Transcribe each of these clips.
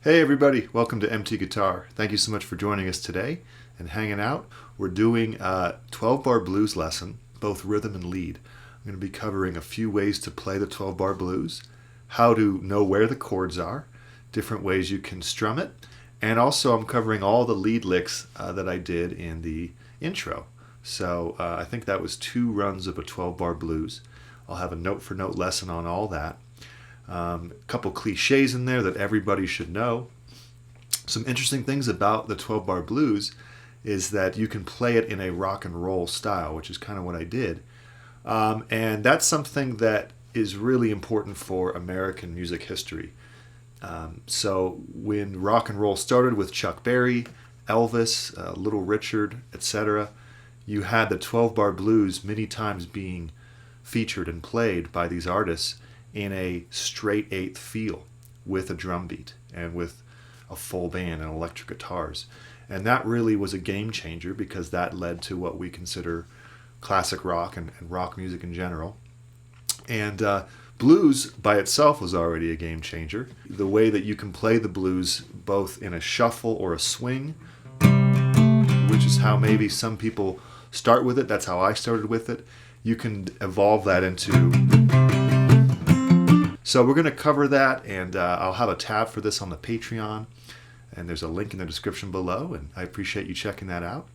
Hey everybody, welcome to MT Guitar. Thank you so much for joining us today and hanging out. We're doing a 12-bar blues lesson, both rhythm and lead. I'm going to be covering a few ways to play the 12-bar blues, how to know where the chords are, different ways you can strum it, and also I'm covering all the lead licks that I did in the intro. So I think that was 2 runs of a 12-bar blues. I'll have a note-for-note lesson on all that. A couple cliches in there that everybody should know. Some interesting things about the 12-bar blues is that you can play it in a rock and roll style, which is kind of what I did. And that's something that is really important for American music history. So when rock and roll started with Chuck Berry, Elvis, Little Richard, etc., you had the 12-bar blues many times being featured and played by these artists in a straight eighth feel with a drum beat and with a full band and electric guitars. And that really was a game changer because that led to what we consider classic rock and rock music in general. And blues by itself was already a game changer. The way that you can play the blues both in a shuffle or a swing, which is how maybe some people start with it, that's how I started with it, you can evolve that into... So we're going to cover that, and I'll have a tab for this on the Patreon, and there's a link in the description below, and I appreciate you checking that out.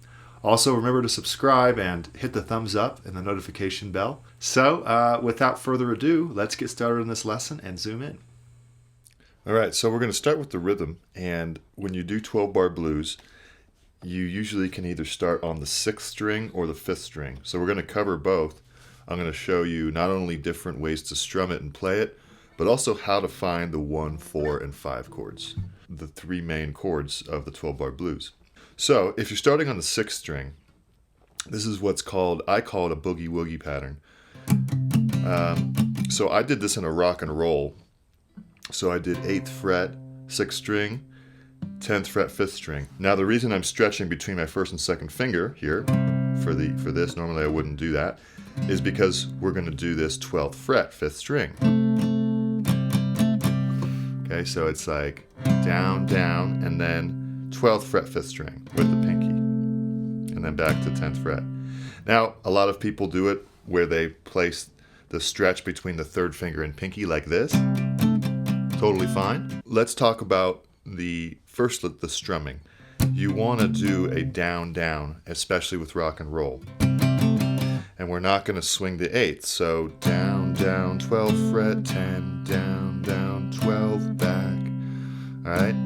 Also, remember to subscribe and hit the thumbs up and the notification bell. So without further ado, let's get started on this lesson and zoom in. All right, so we're going to start with the rhythm, and when you do 12-bar blues, you usually can either start on the 6th string or the 5th string. So we're going to cover both. I'm going to show you not only different ways to strum it and play it, but also how to find the 1, 4, and 5 chords, the 3 main chords of the 12-bar blues. So if you're starting on the 6th string, this is what's called, I call it a boogie-woogie pattern. So I did this in a rock and roll. So I did 8th fret, 6th string, 10th fret, 5th string. Now the reason I'm stretching between my 1st and 2nd finger here, for this, normally I wouldn't do that, is because we're going to do this 12th fret, 5th string. Okay, so it's like down, down, and then 12th fret, 5th string with the pinky, and then back to 10th fret. Now, a lot of people do it where they place the stretch between the 3rd finger and pinky like this. Totally fine. Let's talk about the strumming. You want to do a down, down, especially with rock and roll. And we're not going to swing the 8th, so down, down, 12th fret, 10, down, down, 12, back. Alright?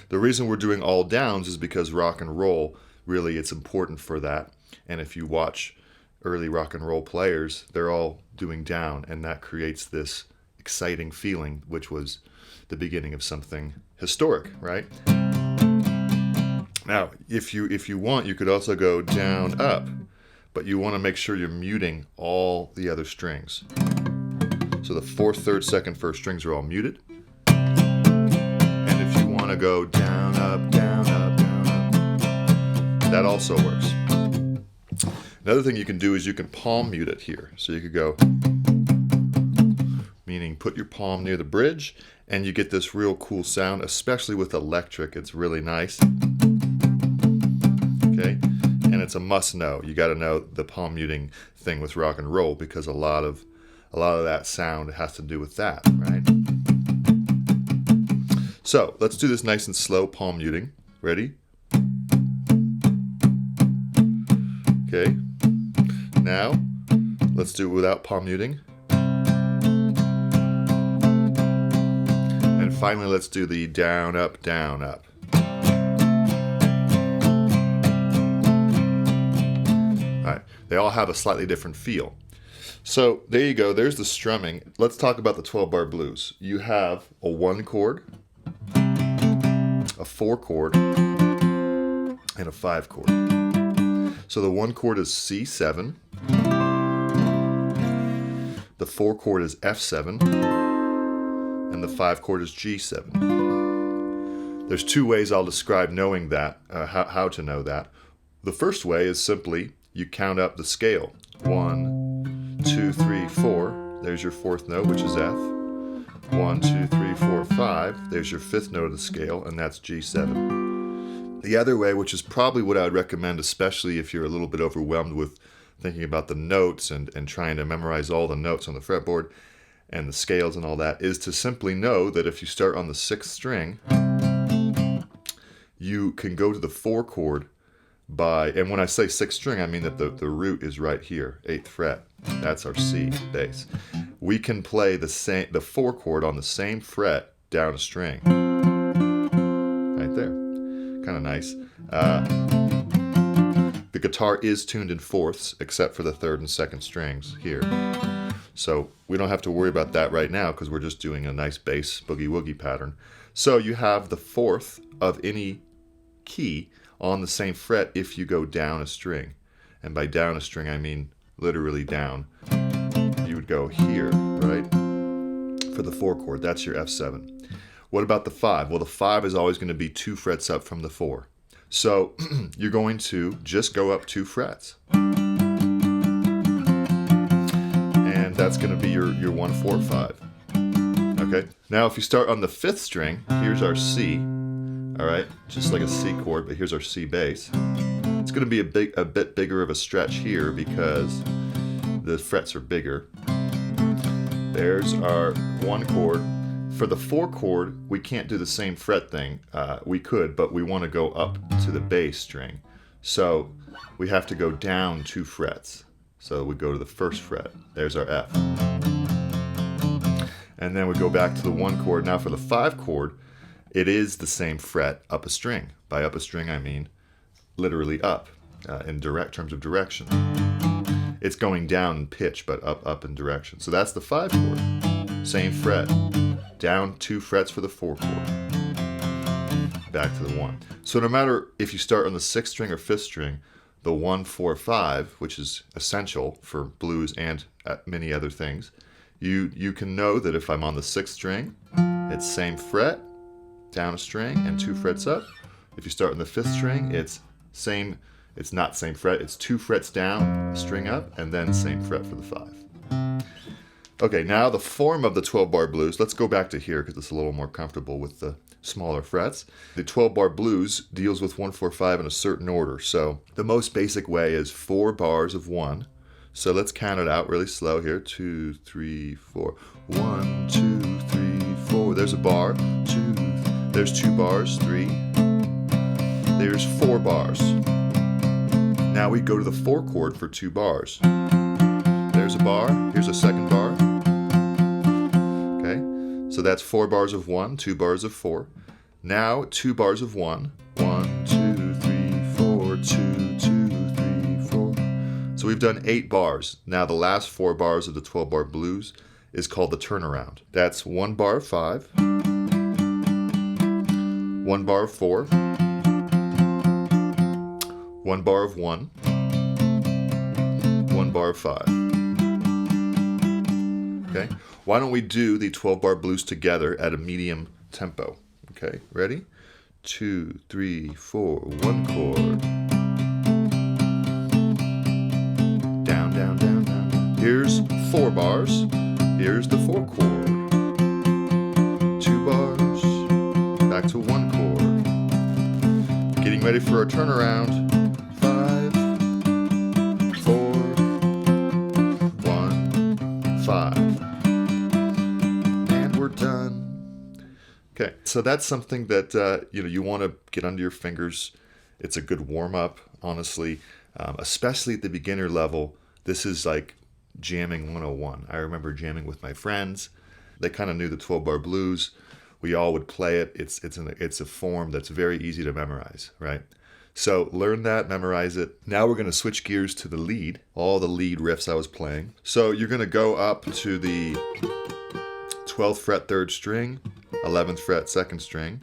The reason we're doing all downs is because rock and roll, really it's important for that. And if you watch early rock and roll players, they're all doing down, and that creates this exciting feeling, which was the beginning of something historic, right? Now, if you want, you could also go down, up, but you want to make sure you're muting all the other strings. So the 4th, 3rd, 2nd, 1st strings are all muted. And if you want to go down, up, down, up, down, up, that also works. Another thing you can do is you can palm mute it here. So you could go, meaning put your palm near the bridge, and you get this real cool sound, especially with electric. It's really nice. Okay, and it's a must know. You got to know the palm muting thing with rock and roll because a lot of that sound has to do with that, right? So let's do this nice and slow palm muting. Ready? Okay. Now let's do it without palm muting. And finally, let's do the down, up, down, up. They all have a slightly different feel. So there you go, there's the strumming. Let's talk about the 12-bar blues. You have a 1 chord, a 4 chord, and a 5 chord. So the 1 chord is C7, the 4 chord is F7, and the 5 chord is G7. There's 2 ways I'll describe knowing that, how to know that. The first way is simply you count up the scale. 1, 2, 3, 4. There's your 4th note, which is F. 1, 2, 3, 4, 5. There's your fifth note of the scale, and that's G7. The other way, which is probably what I would recommend, especially if you're a little bit overwhelmed with thinking about the notes and trying to memorize all the notes on the fretboard and the scales and all that, is to simply know that if you start on the 6th string, you can go to the 4 chord by, and when I say 6th string, I mean that the root is right here, 8th fret. That's our C bass. We can play the 4 chord on the same fret down a string. Right there. Kind of nice. The guitar is tuned in fourths, except for the 3rd and 2nd strings here. So we don't have to worry about that right now because we're just doing a nice bass boogie-woogie pattern. So you have the 4th of any key on the same fret if you go down a string. And by down a string, I mean literally down. You would go here, right? For the 4 chord, that's your F7. What about the 5? Well, the 5 is always going to be 2 frets up from the 4. So you're going to just go up 2 frets. And that's going to be your 1, 4, 5. Okay? Now if you start on the 5th string, here's our C. All right? Just like a C chord, but here's our C bass. It's going to be a bit bigger of a stretch here because the frets are bigger. There's our 1 chord. For the 4 chord, we can't do the same fret thing. We could, but we want to go up to the bass string. So we have to go down 2 frets. So we go to the 1st fret. There's our F. And then we go back to the 1 chord. Now for the 5 chord, it is the same fret up a string. By up a string, I mean literally up in terms of direction. It's going down in pitch, but up in direction. So that's the 5 chord. Same fret. Down 2 frets for the 4 chord. Back to the 1. So no matter if you start on the 6th string or 5th string, the 1, 4, 5, which is essential for blues and many other things, you can know that if I'm on the 6th string, it's same fret, down a string, and 2 frets up. If you start on the 5th string, it's not same fret, it's 2 frets down, string up, and then same fret for the 5. Okay, now the form of the 12-bar blues. Let's go back to here because it's a little more comfortable with the smaller frets. The 12-bar blues deals with 1, 4, 5 in a certain order. So the most basic way is 4 bars of 1. So let's count it out really slow here. 2, 3, 4. 1, 2, 3, 4. There's a bar. 2. There's 2 bars. 3. There's 4 bars. Now we go to the 4 chord for 2 bars. There's a bar. Here's a second bar. Okay, so that's 4 bars of 1, 2 bars of 4. Now 2 bars of 1. 1, 2, 3, 4, 2, 2, 3, 4. So we've done 8 bars. Now the last 4 bars of the 12-bar blues is called the turnaround. That's 1 bar of 5, 1 bar of 4, 1 bar of 1, 1 bar of 5. Okay, why don't we do the 12-bar blues together at a medium tempo? Okay, ready? 2, 3, 4, 1 chord. Down, down, down, down. Here's 4 bars. Here's the 4 chord. 2 bars. Back to 1 chord. Getting ready for our turnaround. 5, 4, 1, 5. Done. Okay, so that's something that you want to get under your fingers. It's a good warm-up, honestly, especially at the beginner level. This is like jamming 101. I remember jamming with my friends. They kind of knew the 12-bar blues. We all would play it. It's a form that's very easy to memorize, right? So learn that, memorize it. Now we're going to switch gears to the lead, all the lead riffs I was playing. So you're going to go up to the 12th fret 3rd string, 11th fret 2nd string,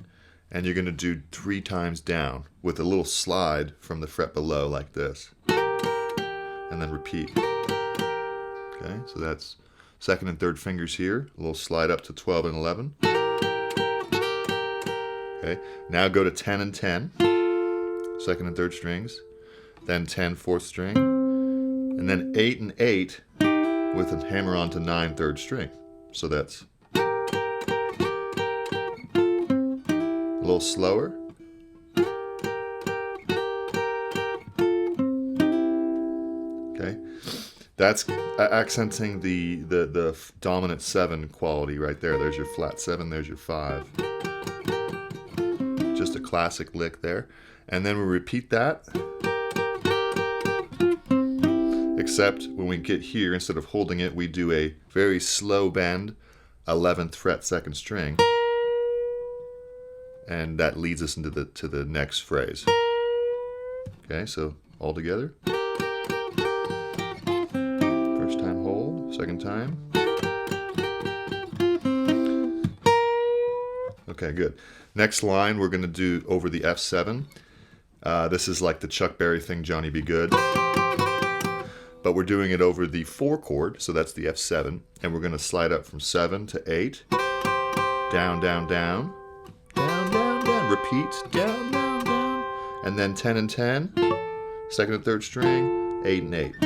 and you're going to do 3 times down with a little slide from the fret below like this, and then repeat. Okay, so that's 2nd and 3rd fingers here, a little slide up to 12 and 11. Okay, now go to 10 and 10, 2nd and 3rd strings, then 10 4th string, and then 8 and 8 with a hammer on to 9 3rd string. So that's little slower. Okay, that's accenting the dominant 7 quality right there. There's your flat 7, there's your 5. Just a classic lick there. And then we repeat that, except when we get here, instead of holding it, we do a very slow bend, 11th fret 2nd string, and that leads us into the next phrase. Okay, so all together. First time hold, second time. Okay, good. Next line we're going to do over the F7. This is like the Chuck Berry thing, Johnny Be Good. But we're doing it over the 4 chord, so that's the F7. And we're going to slide up from 7 to 8. Down, down, down. Down, down, down. Repeat. Down, down, down. And then 10 and 10. 2nd and 3rd string. 8 and 8.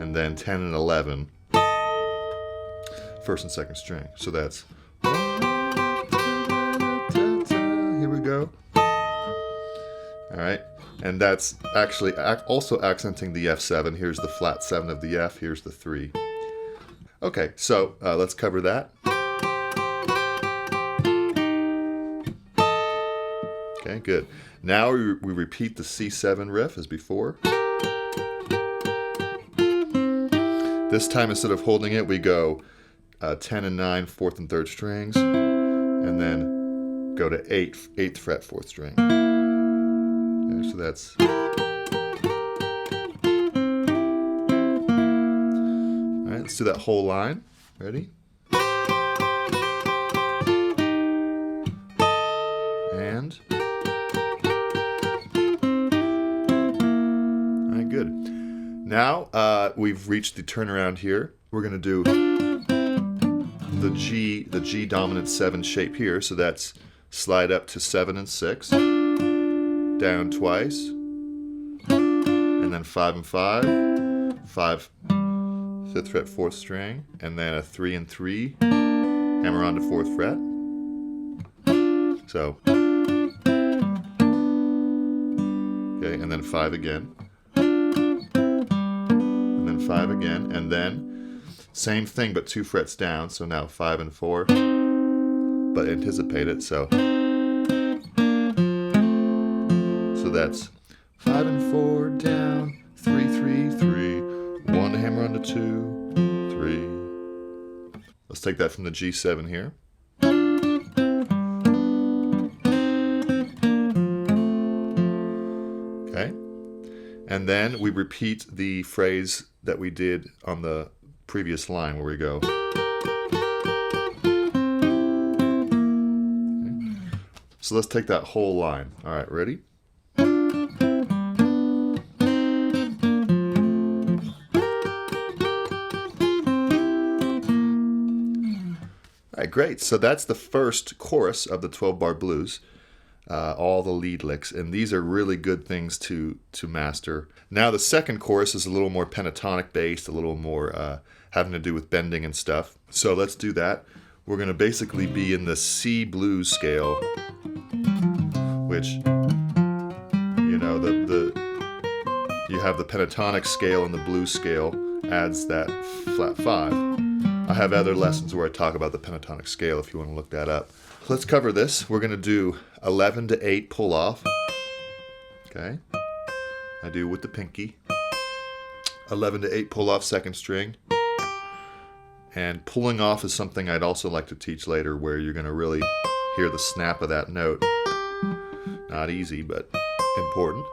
And then 10 and 11. 1st and 2nd string. So that's... Here we go. All right, and that's actually also accenting the F7. Here's the flat 7 of the F, here's the 3. Okay, so let's cover that. Okay, good. Now we repeat the C7 riff as before. This time, instead of holding it, we go 10 and 9, 4th and 3rd strings, and then go to 8th fret 4th string. Okay, so that's... Alright, let's do that whole line. Ready? And... Alright, good. Now we've reached the turnaround here. We're going to do the G dominant 7 shape here, so that's slide up to 7 and 6, down twice, and then 5 and 5, 5, 5th fret 4th string, and then a 3 and 3, hammer on to 4th fret. So, okay, and then 5 again, and then 5 again, and then same thing, but 2 frets down, so now 5 and 4, but anticipate it, so that's 5 and 4, down, 3, 3, 3, 1 hammer on the 2, 3. Let's take that from the G7 here. Okay, and then we repeat the phrase that we did on the previous line where we go. Okay. So let's take that whole line. All right, ready? All right, great. So that's the first chorus of the 12-bar blues. All the lead licks, and these are really good things to master. Now the second chorus is a little more pentatonic based, a little more having to do with bending and stuff. So let's do that. We're going to basically be in the C blues scale, which, you know, you have the pentatonic scale and the blues scale adds that flat 5. I have other lessons where I talk about the pentatonic scale if you want to look that up. Let's cover this. We're going to do 11 to 8 pull off. Okay. I do with the pinky. 11 to 8 pull off 2nd string. And pulling off is something I'd also like to teach later, where you're going to really hear the snap of that note. Not easy, but important.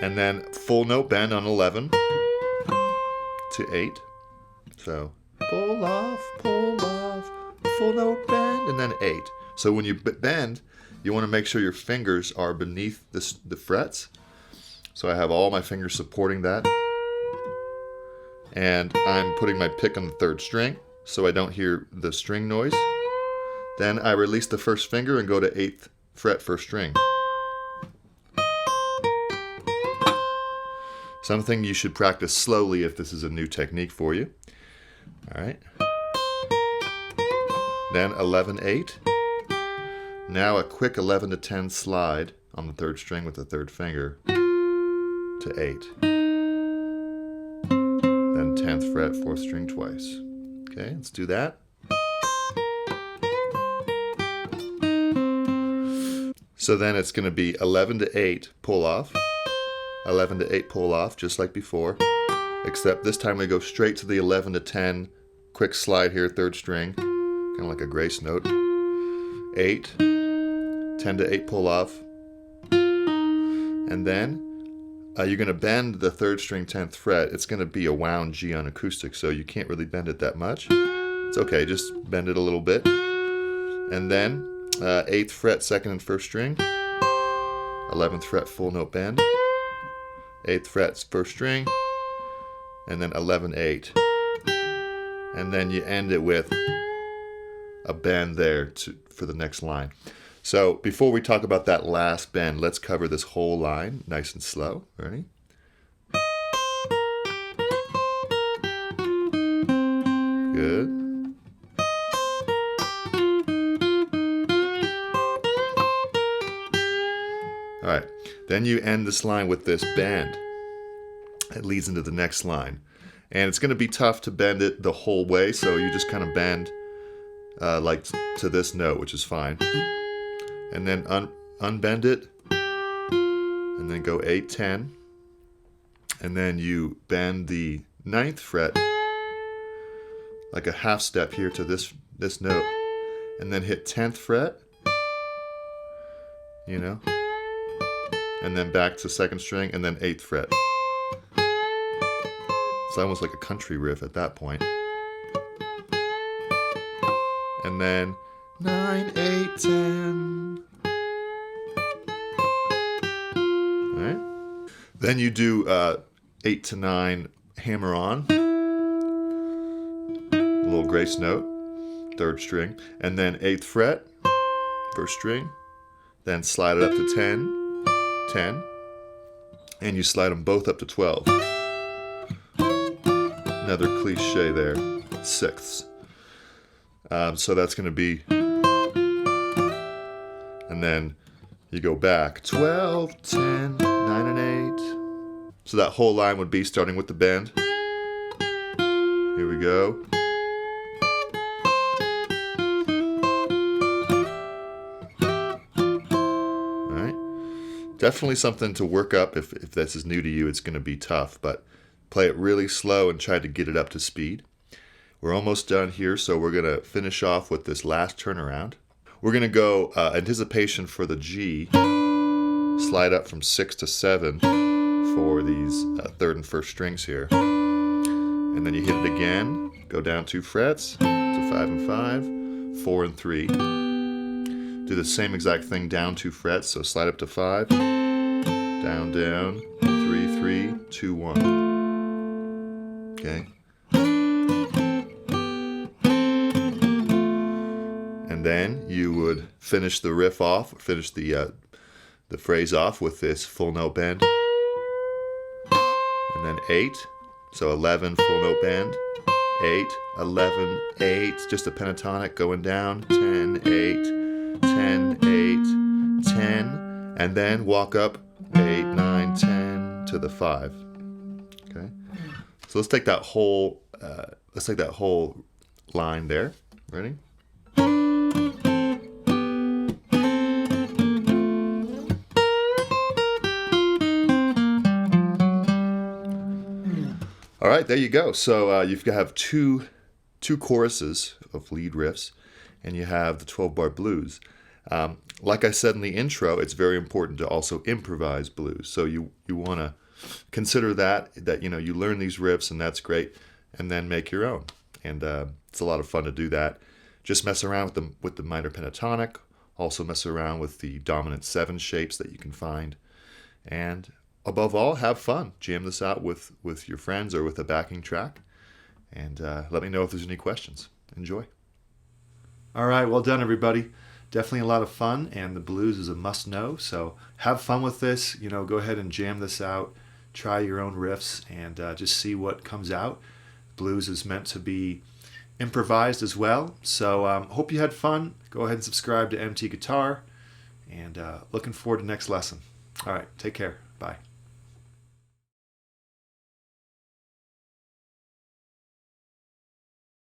And then full note bend on 11 to 8. So pull off, full note bend, and then 8. So when you bend, you want to make sure your fingers are beneath the frets. So I have all my fingers supporting that. And I'm putting my pick on the 3rd string so I don't hear the string noise. Then I release the 1st finger and go to 8th fret 1st string. Something you should practice slowly if this is a new technique for you. All right. Then 11, 8. Now a quick 11 to 10 slide on the third string with the third finger to 8. Then 10th fret, 4th string twice. Okay, let's do that. So then it's going to be 11 to 8 pull off, 11 to 8 pull off, just like before, except this time we go straight to the 11 to 10, quick slide here, third string, kind of like a grace note, 8, 10 to 8 pull off, and then you're going to bend the third string 10th fret. It's going to be a wound G on acoustic, so you can't really bend it that much. It's okay, just bend it a little bit. And then 8th fret, 2nd and 1st string, 11th fret, full note bend, 8th fret, 1st string, and then 11, 8. And then you end it with a bend there for the next line. So before we talk about that last bend, let's cover this whole line nice and slow. Ready? Good. All right, then you end this line with this bend. It leads into the next line. And it's going to be tough to bend it the whole way, so you just kind of bend like to this note, which is fine. And then unbend it, and then go 8, 10. And then you bend the 9th fret like a half step here to this note. And then hit 10th fret, you know, and then back to 2nd string, and then 8th fret. It's almost like a country riff at that point. And then 9, 8, 10. All right. Then you do 8 to 9 hammer on, a little grace note, 3rd string, and then 8th fret, 1st string, then slide it up to 10, 10, and you slide them both up to 12. Another cliche there, 6ths. So that's going to be, and then you go back 12, 10, 9, and 8. So that whole line would be starting with the bend. Here we go. All right. Definitely something to work up. If this is new to you, it's going to be tough, but play it really slow and try to get it up to speed. We're almost done here, so we're going to finish off with this last turnaround. We're going to go anticipation for the G, slide up from 6 to 7 for these 3rd and 1st strings here. And then you hit it again, go down 2 frets to 5 and 5, 4 and 3. Do the same exact thing down 2 frets, so slide up to 5, down, down, 3, 3, 2, 1. Okay. And then you would finish the riff off, finish the phrase off with this full note bend. And then 8, so 11 full note bend, 8, 11, 8, just a pentatonic going down, 10, 8, 10, 8, 10, and then walk up 8, 9, 10 to the 5. Okay, so let's take that whole line there. Ready? All right, there you go. So you have two choruses of lead riffs, and you have the 12-bar blues. Like I said in the intro, it's very important to also improvise blues. So you want to consider that you know you learn these riffs, and that's great, and then make your own. And it's a lot of fun to do that. Just mess around with the minor pentatonic. Also mess around with the dominant 7 shapes that you can find, and above all, have fun. Jam this out with your friends or with a backing track. And let me know if there's any questions. Enjoy. All right, well done, everybody. Definitely a lot of fun, and the blues is a must-know. So have fun with this. You know, go ahead and jam this out. Try your own riffs and just see what comes out. Blues is meant to be improvised as well. So hope you had fun. Go ahead and subscribe to MT Guitar, and looking forward to next lesson. All right, take care. Bye.